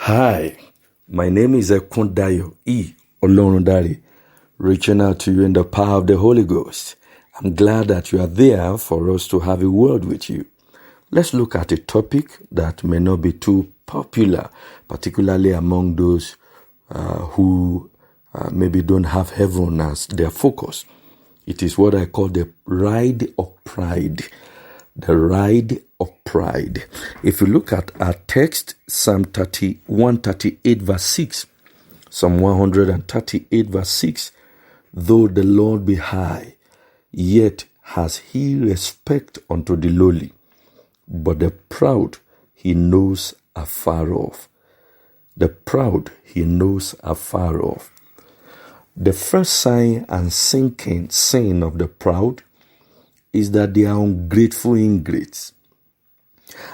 Hi, my name is Ekundayo E. Olorundare, reaching out to you in the power of the Holy Ghost. I'm glad that you are there for us to have a word with you. Let's look at a topic that may not be too popular, particularly among those who maybe don't have heaven as their focus. It is what I call the ride of pride. The ride of pride. If you look at our text, Psalm 138 verse 6, Psalm 138 verse 6, though the Lord be high, yet has he respect unto the lowly, but the proud he knows afar off. The proud he knows afar off. The first sign and sinking sin of the proud is that they are ungrateful ingrates.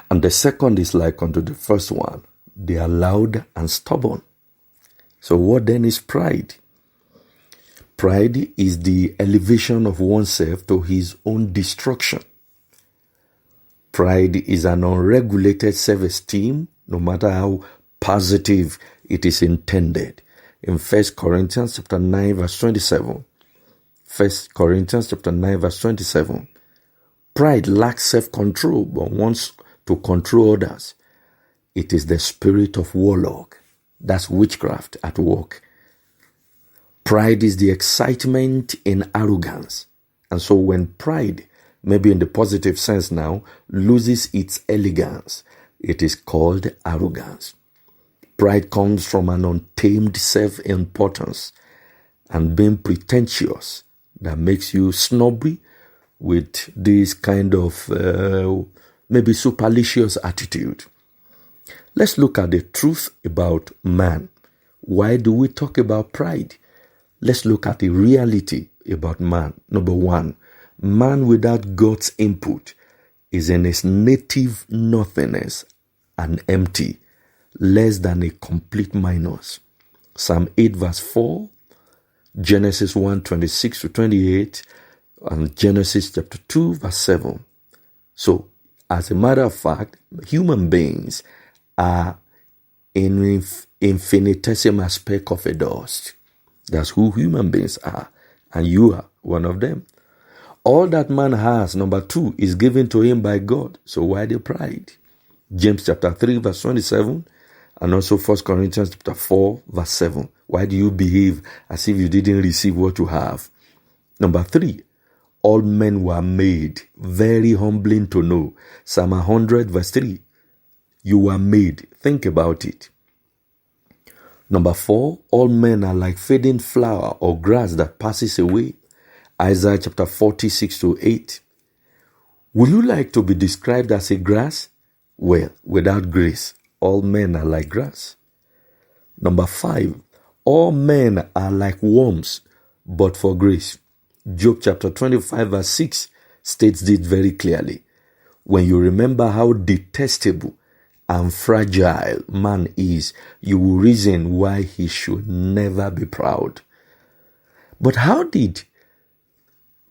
And the second is like unto the first one. They are loud and stubborn. So what then is pride? Pride is the elevation of oneself to his own destruction. Pride is an unregulated self-esteem, no matter how positive it is intended. In 1 Corinthians chapter 9 verse 27, 1 Corinthians chapter 9 verse 27, pride lacks self-control but wants to control others. It is the spirit of warlock. That's witchcraft at work. Pride is the excitement in arrogance. And so when pride, maybe in the positive sense now, loses its elegance, it is called arrogance. Pride comes from an untamed self-importance and being pretentious that makes you snobby with this kind of maybe supercilious attitude. Let's look at the truth about man. Why do we talk about pride? Let's look at the reality about man. Number one, man without God's input is in his native nothingness and empty, less than a complete minus. Psalm 8 verse 4, Genesis 1:26 to 28, and Genesis chapter 2 verse 7. So, as a matter of fact, human beings are in infinitesimal speck of a dust. That's who human beings are, and you are one of them. All that man has, number two, is given to him by God. So why the pride? James chapter 3 verse 27, and also 1 Corinthians chapter 4 verse 7. Why do you behave as if you didn't receive what you have? Number three, all men were made, very humbling to know. Psalm 100 verse 3. You were made. Think about it. Number four, all men are like fading flower or grass that passes away. Isaiah chapter 46 to 8. Would you like to be described as a grass? Well, without grace, all men are like grass. Number five, all men are like worms, but for grace. Job chapter 25 verse 6 states this very clearly. When you remember how detestable and fragile man is, you will reason why he should never be proud. But how did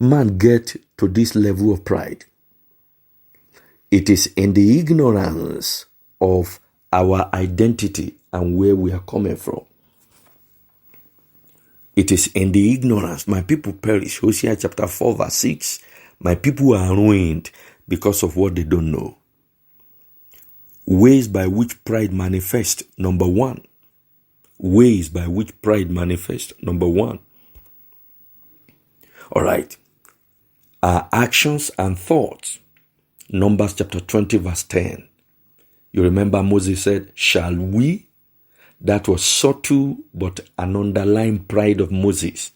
man get to this level of pride? It is in the ignorance of our identity and where we are coming from. It is in the ignorance. My people perish. Hosea chapter 4 verse 6. My people are ruined because of what they don't know. Ways by which pride manifests. Number one. Ways by which pride manifests. Number one. All right. Our actions and thoughts. Numbers chapter 20 verse 10. You remember Moses said, shall we? That was subtle but an underlying pride of Moses.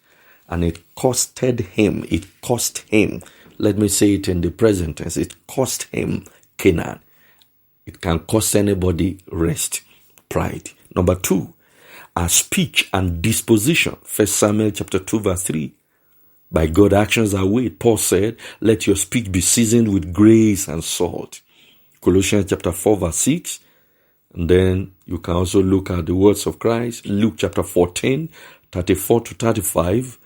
And it costed him. Let me say it in the present tense. It cost him Canaan. It can cost anybody rest. Pride. Number two, our speech and disposition. 1 Samuel chapter 2 verse 3. By God actions are weighed. Paul said, let your speech be seasoned with grace and salt. Colossians chapter 4 verse 6. And then you can also look at the words of Christ. Luke chapter 14, 34 to 35.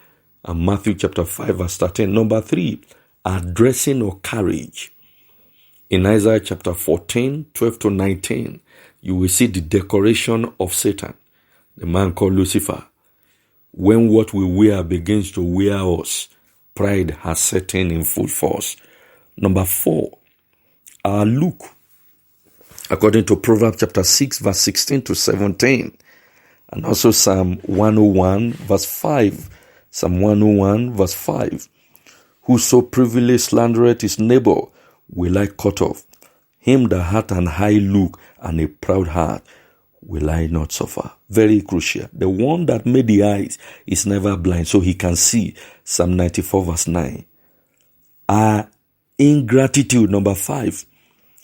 And Matthew chapter 5 verse 13. Number three, addressing or courage. In Isaiah chapter 14, 12 to 19. you will see the decoration of Satan, the man called Lucifer. When what we wear begins to wear us, pride has set in full force. Number 4, our look, according to Proverbs chapter 6, verse 16 to 17, and also Psalm 101, verse 5. Psalm 101, verse 5. Whoso privily slandereth his neighbor will I cut off. Him that hath an high look and a proud heart will I not suffer. Very crucial. The one that made the eyes is never blind, so he can see. Psalm 94, verse 9. Our ingratitude, number 5.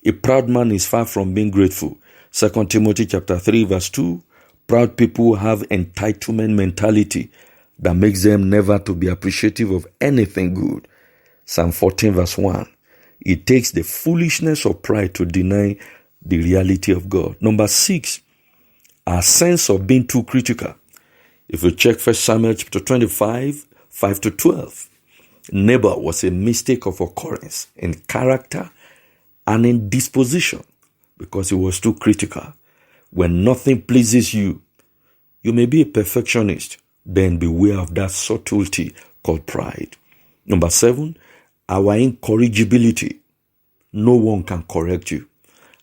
A proud man is far from being grateful. 2 Timothy chapter 3, verse 2. Proud people have entitlement mentality that makes them never to be appreciative of anything good. Psalm 14, verse 1. It takes the foolishness of pride to deny the reality of God. Number 6, our sense of being too critical. If you check 1 Samuel chapter 25, 5 to 12, Nabal was a mistake of occurrence in character and in disposition because he was too critical. When nothing pleases you, you may be a perfectionist, then beware of that subtlety called pride. Number 7, our incorrigibility. No one can correct you.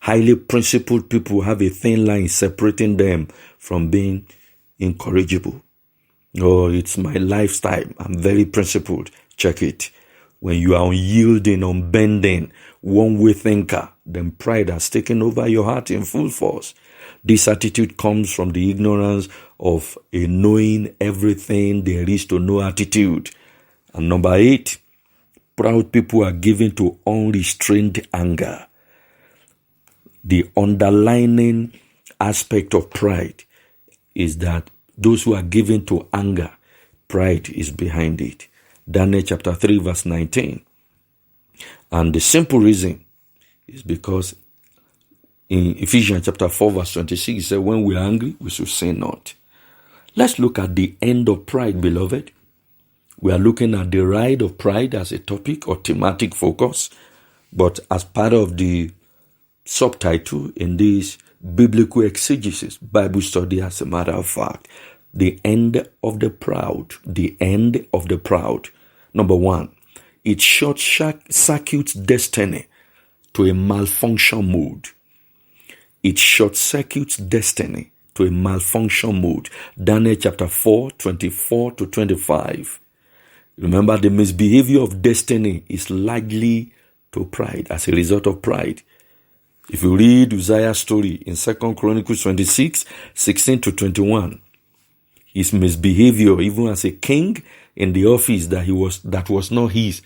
Highly principled people have a thin line separating them from being incorrigible. Oh, it's my lifestyle. I'm very principled. Check it. When you are unyielding, unbending, one-way thinker, then pride has taken over your heart in full force. This attitude comes from the ignorance of a knowing everything there is to know attitude. And number 8, proud people are given to unrestrained anger. The underlying aspect of pride is that those who are given to anger, pride is behind it. Daniel chapter 3, verse 19. And the simple reason is because in Ephesians chapter 4, verse 26, it says, when we are angry, we should sin not. Let's look at the end of pride, beloved. We are looking at the ride of pride as a topic or thematic focus, but as part of the subtitle in this biblical exegesis, Bible study as a matter of fact, the end of the proud, the end of the proud. Number 1, it short circuits destiny to a malfunction mode. It short circuits destiny to a malfunction mode. Daniel chapter 4, 24 to 25. Remember, the misbehavior of destiny is largely to pride, as a result of pride. If you read Uzziah's story in 2 Chronicles 26, 16 to 21, his misbehavior, even as a king in the office that was not his,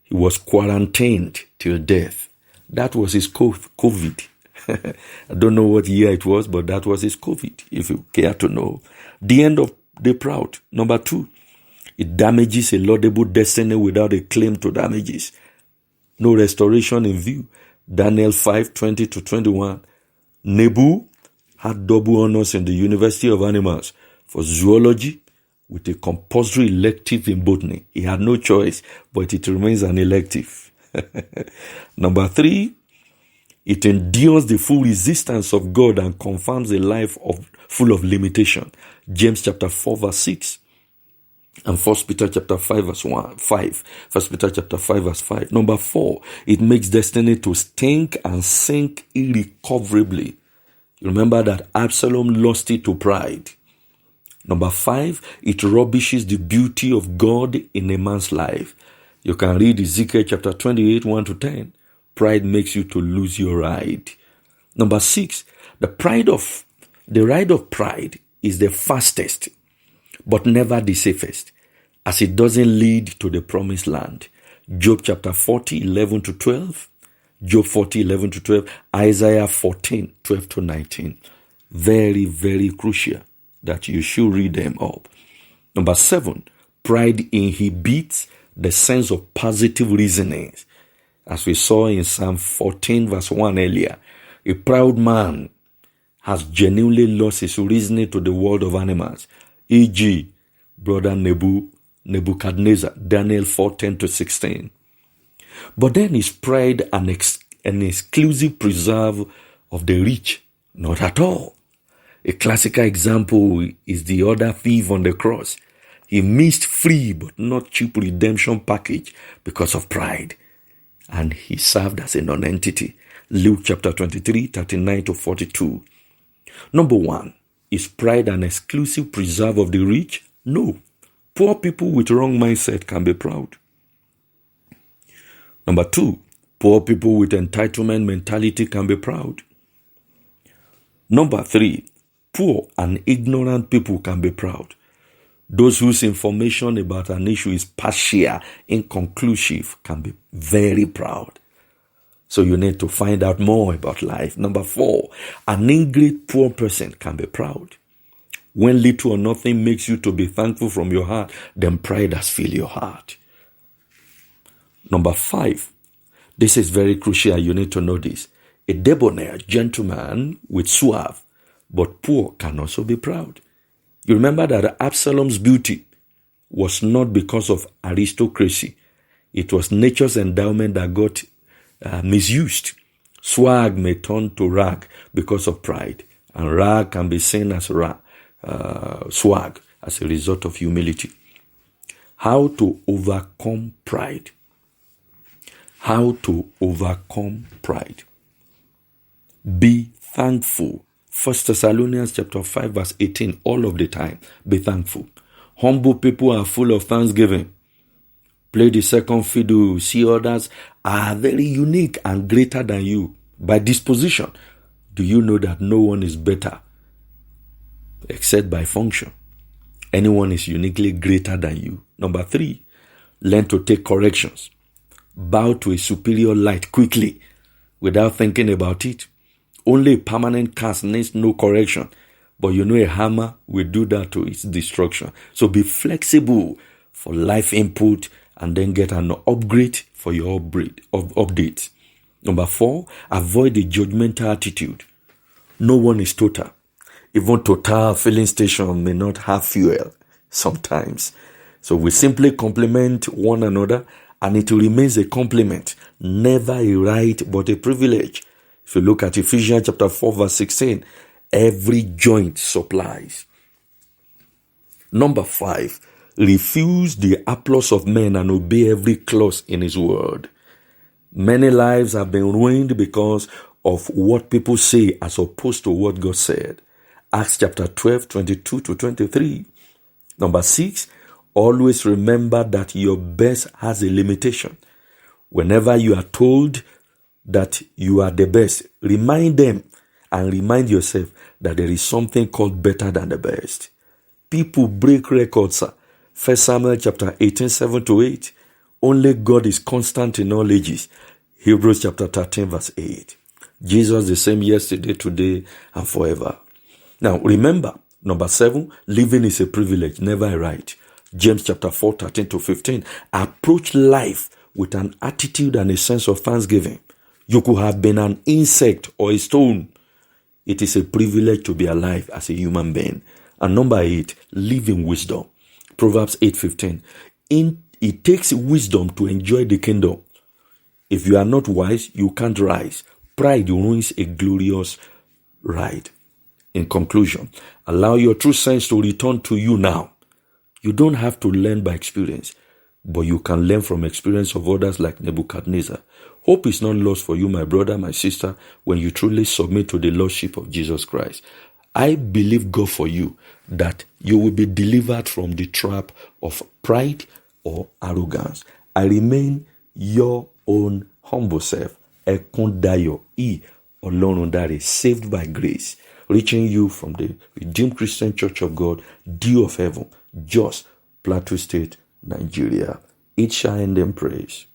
he was quarantined till death. That was his COVID. I don't know what year it was, but that was his COVID, if you care to know. The end of the proud. Number 2, it damages a laudable destiny without a claim to damages. No restoration in view. Daniel 5, 20 to 21. Nebu had double honors in the University of Animals for zoology with a compulsory elective in botany. He had no choice, but it remains an elective. Number 3, it endures the full resistance of God and confirms a life full of limitation. James chapter 4, verse 6. And 1 Peter chapter 5, verse 5. 1 Peter chapter 5, verse 5. Number 4, it makes destiny to stink and sink irrecoverably. You remember that Absalom lost it to pride. Number 5, it rubbishes the beauty of God in a man's life. You can read Ezekiel chapter 28, 1 to 10. Pride makes you to lose your ride. Number 6, the ride of pride is the fastest, but never the safest, as it doesn't lead to the promised land. Job chapter 40, 11 to 12. Job 40, 11 to 12. Isaiah 14, 12 to 19. Very, very crucial that you should read them up. Number 7, pride inhibits the sense of positive reasoning. As we saw in Psalm 14, verse 1 earlier, a proud man has genuinely lost his reasoning to the world of animals, e.g., brother Nebuchadnezzar, Daniel 4, 10 to 16. But then is pride an exclusive preserve of the rich Not at all. A classical example is the other thief on the cross. He missed free but not cheap redemption package because of pride. And he served as a non-entity. Luke chapter 23, 39 to 42. Number 1, is pride an exclusive preserve of the rich? No. Poor people with wrong mindset can be proud. Number 2, poor people with entitlement mentality can be proud. Number 3, poor and ignorant people can be proud. Those whose information about an issue is partial, inconclusive, can be very proud. So you need to find out more about life. Number 4, an ingrate poor person can be proud. When little or nothing makes you to be thankful from your heart, then pride has filled your heart. Number 5, this is very crucial. You need to know this. A debonair gentleman with suave but poor can also be proud. You remember that Absalom's beauty was not because of aristocracy. It was nature's endowment that got misused. Swag may turn to rag because of pride, and rag can be seen as swag as a result of humility. How to overcome pride? How to overcome pride? Be thankful. 1 Thessalonians chapter 5 verse 18, all of the time. Be thankful. Humble people are full of thanksgiving. Play the second fiddle. See others are very unique and greater than you. By disposition, do you know that no one is better except by function? Anyone is uniquely greater than you. Number 3, learn to take corrections. Bow to a superior light quickly without thinking about it. Only a permanent cast needs no correction. But you know a hammer will do that to its destruction. So be flexible for life input and then get an upgrade for your update. Number 4, avoid the judgmental attitude. No one is total. Even Total filling station may not have fuel sometimes. So we simply compliment one another and it remains a compliment, never a right but a privilege. If you look at Ephesians chapter 4 verse 16, every joint supplies. Number 5, refuse the applause of men and obey every clause in his word. Many lives have been ruined because of what people say as opposed to what God said. Acts chapter 12, 22 to 23. Number 6, always remember that your best has a limitation. Whenever you are told that you are the best, remind them and remind yourself that there is something called better than the best. People break records. 1 Samuel chapter 18, 7 to 8. Only God is constant in all ages. Hebrews chapter 13 verse 8. Jesus the same yesterday, today, and forever. Now remember, number 7, living is a privilege, never a right. James chapter 4, 13 to 15. Approach life with an attitude and a sense of thanksgiving. You could have been an insect or a stone. It is a privilege to be alive as a human being. And number 8, live in wisdom. Proverbs 8:15. It takes wisdom to enjoy the kingdom. If you are not wise, you can't rise. Pride ruins a glorious ride. In conclusion, allow your true sense to return to you now. You don't have to learn by experience, but you can learn from experience of others like Nebuchadnezzar. Hope is not lost for you, my brother, my sister, when you truly submit to the Lordship of Jesus Christ. I believe God for you that you will be delivered from the trap of pride or arrogance. I remain your own humble self, Ekundayo E. Olorundare, saved by grace, reaching you from the Redeemed Christian Church of God, Dew of Heaven, Jos, Plateau State, Nigeria. It shall end in praise.